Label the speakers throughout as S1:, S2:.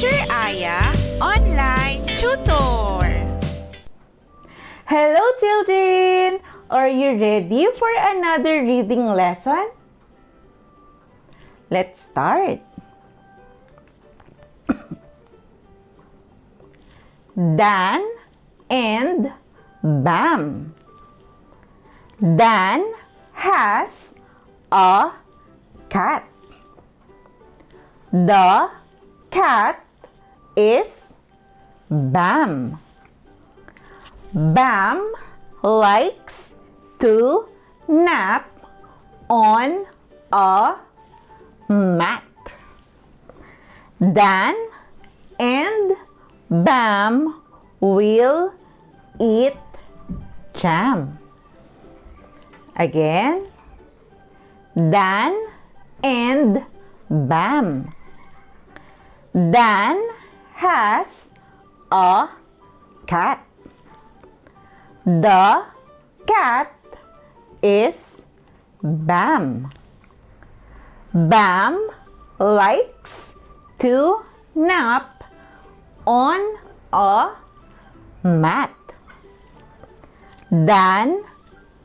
S1: Teacher Aya Online Tutor.
S2: Hello children! Are you ready for another reading lesson? Let's start. Dan and Bam. Dan has a cat. The cat is Bam. Bam likes to nap on a mat. Dan and Bam will eat jam. Again, Dan and Bam. Dan has a cat. The cat is Bam. Bam likes to nap on a mat. Dan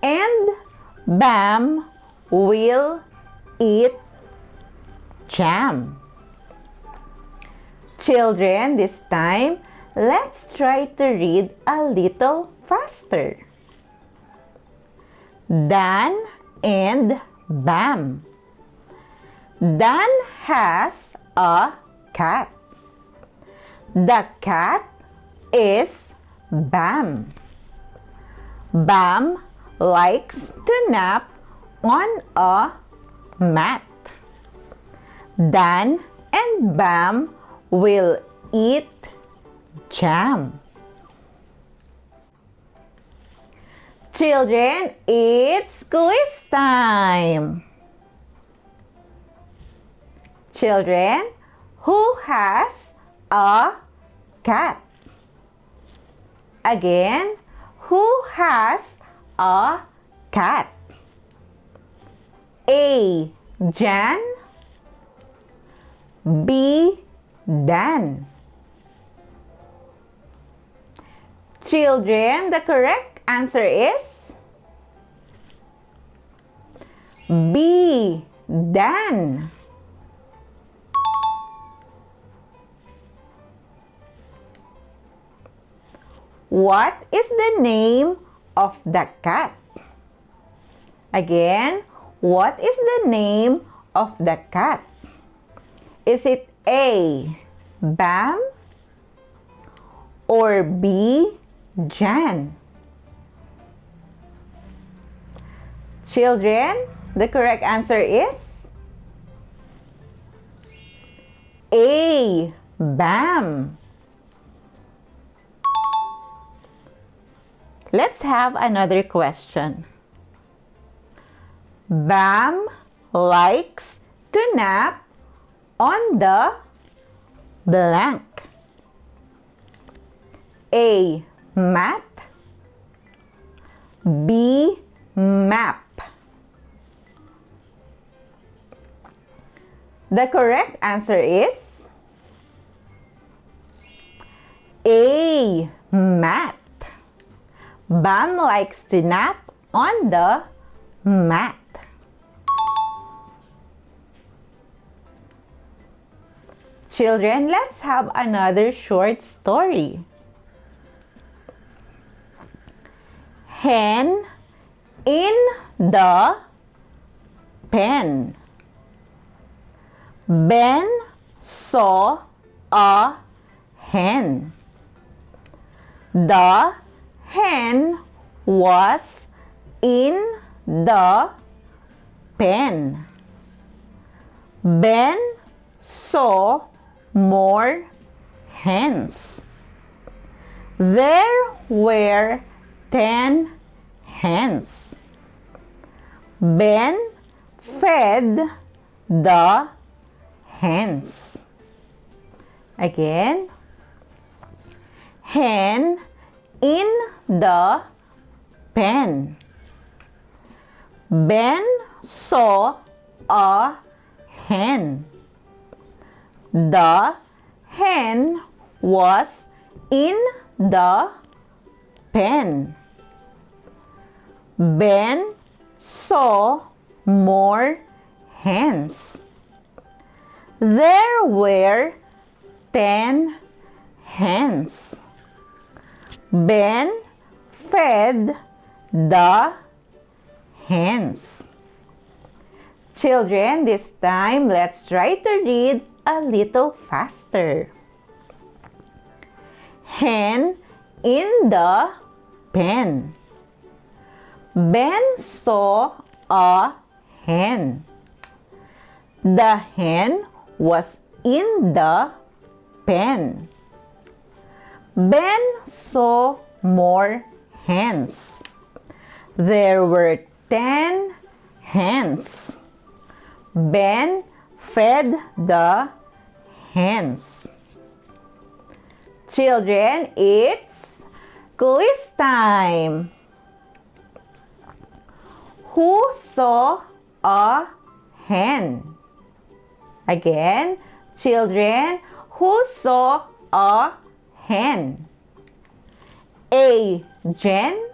S2: and Bam will eat jam. Children, this time, let's try to read a little faster. Dan and Bam. Dan has a cat. The cat is Bam. Bam likes to nap on a mat. Dan and Bam will eat jam. Children, it's quiz time. Children, who has a cat? Again, who has a cat? A. Jan. B. Dan. Children, the correct answer is B. Dan. What is the name of the cat? Again, what is the name of the cat? Is it A. Bam or B. Jan? Children, the correct answer is A. Bam. Let's have another question. Bam likes to nap on the blank. A. Mat. B. Map. The correct answer is A. Mat. Bam likes to nap on the mat. Children, let's have another short story. Hen in the pen. Ben saw a hen. The hen was in the pen. Ben saw more hens. There were 10 hens. Ben fed the hens. Again, hen in the pen. Ben saw a hen. The hen was in the pen. Ben saw more hens. There were 10 hens. Ben fed the hens. Children, this time let's try to read a little faster. Hen in the pen. Ben saw a hen. The hen was in the pen. Ben saw more hens. There were 10 hens. Ben fed the hens. Children, it's quiz time. Who saw a hen? Again, children, who saw a hen? A. Jen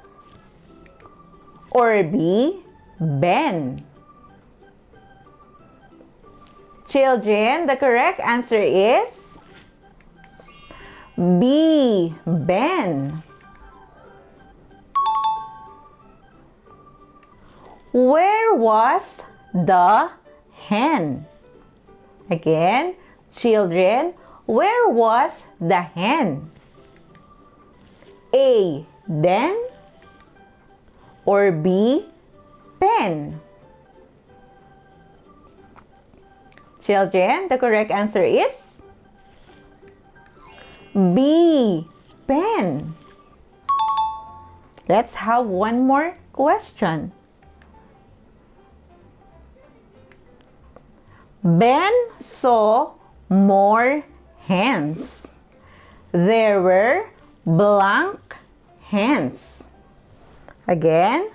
S2: or B. Ben? Children, the correct answer is B. Ben. Where was the hen? Again, children, where was the hen? A. Den or B. Pen? Children, the correct answer is B. Pen. Let's have one more question. Ben saw more hens. There were blank hens. Again,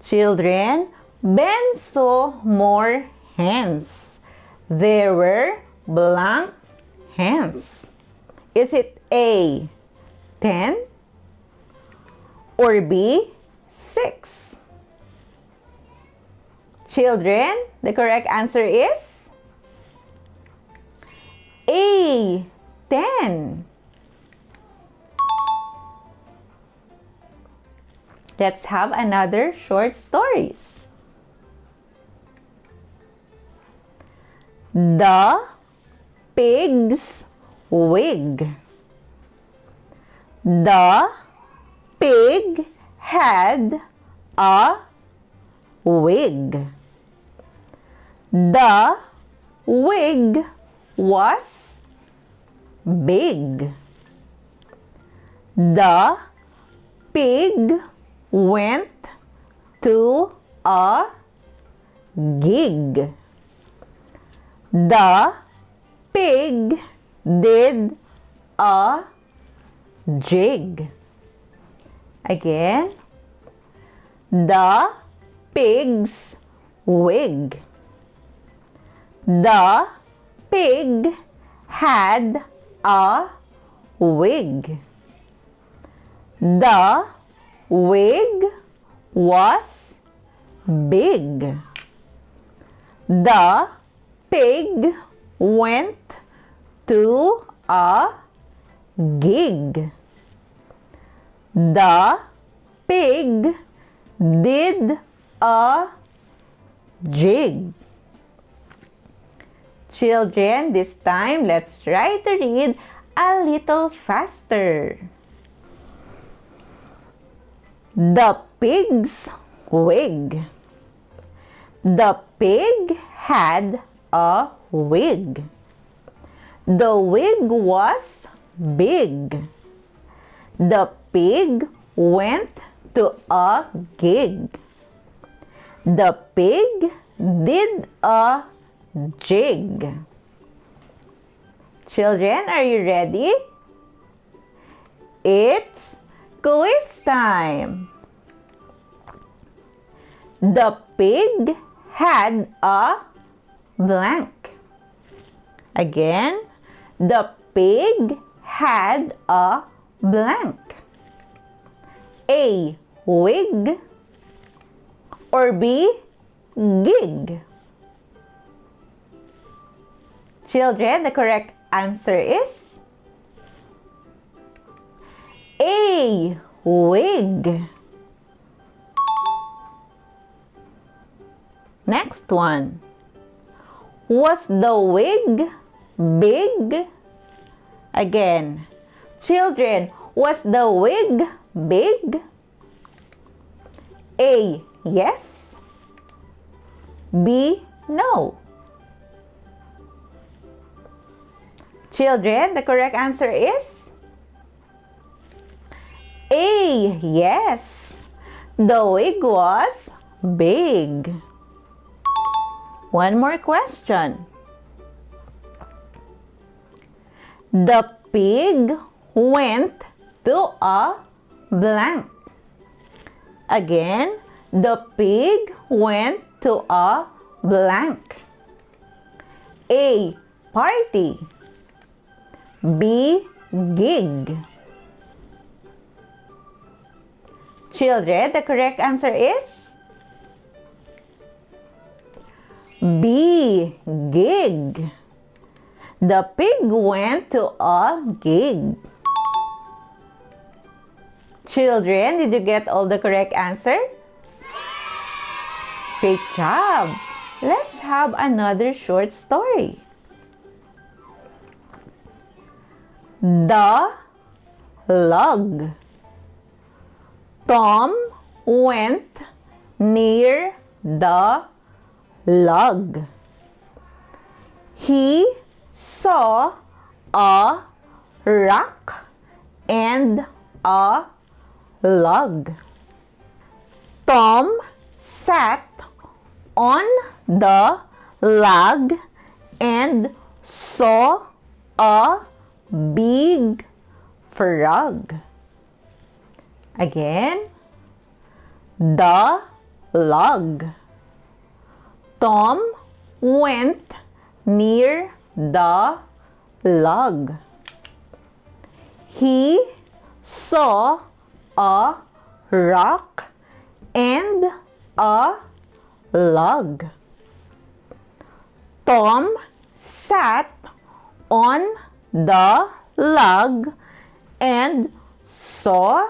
S2: children, Ben saw more hens. There were blank hens. Is it A. 10 or B. 6? Children, the correct answer is A. 10. Let's have another short stories. The pig's wig. The pig had a wig. The wig was big. The pig went to a gig. The pig did a jig. Again, the pig's wig. The pig had a wig. The wig was big. The pig went to a gig. The pig did a jig. Children, this time let's try to read a little faster. The pig's wig. The pig had a wig. The wig was big. The pig went to a gig. The pig did a jig. Children, are you ready? It's quiz time. The pig had a blank. Again, the pig had a blank. A. Wig or B. Gig? Children, the correct answer is A. Wig. Next one. Was the wig big? Again, children, was the wig big? A. Yes. B. No. Children, the correct answer is A. Yes. The wig was big. One more question. The pig went to a blank. Again, the pig went to a blank. A. Party. B. Gig. Children, the correct answer is B. Gig. The pig went to a gig. Children, did you get all the correct answers? Great job! Let's have another short story. The log. Tom went near the log. He saw a rock and a log. Tom sat on the log and saw a big frog. Again, the log. Tom went near the log. He saw a rock and a log. Tom sat on the log and saw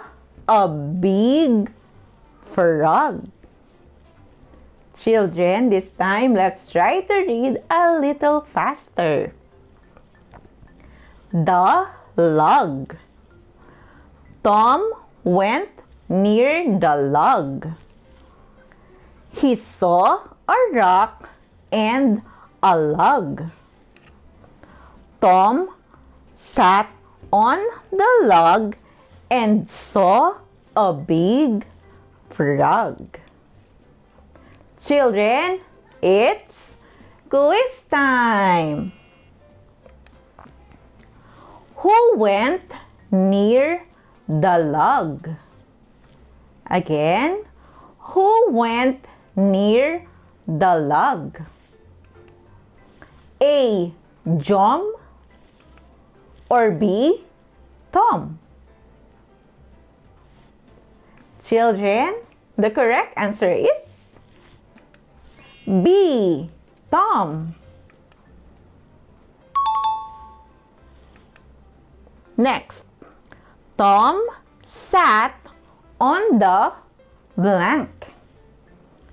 S2: a big frog. Children, this time let's try to read a little faster. The log. Tom went near the log. He saw a rock and a log. Tom sat on the log and saw a big frog. Children, it's quiz time. Who went near the log? Again, who went near the log? A. John or B. Tom? Children, the correct answer is B. Tom. Next, Tom sat on the blank.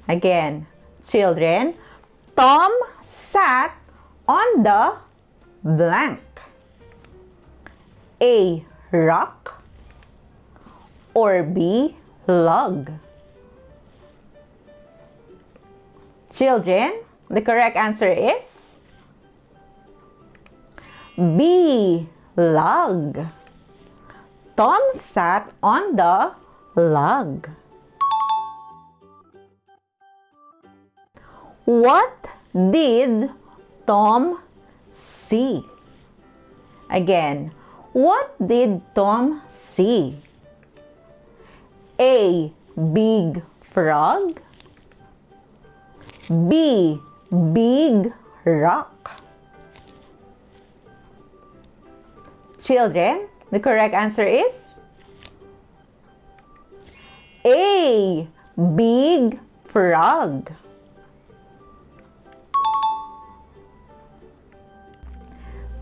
S2: Again, children, Tom sat on the blank. A. Rock or B. Log? Children, the correct answer is B. Log. Tom sat on the log. What did Tom see? Again, what did Tom see? A. Big frog. B. Big rock. Children, the correct answer is A. Big frog.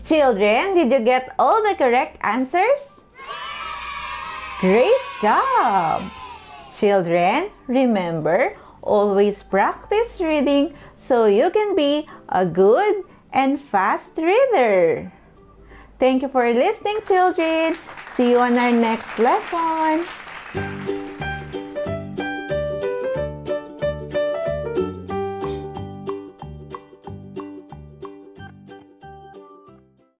S2: Children, did you get all the correct answers? Great job! Children, remember, always practice reading so you can be a good and fast reader. Thank you for listening, children. See you on our next lesson.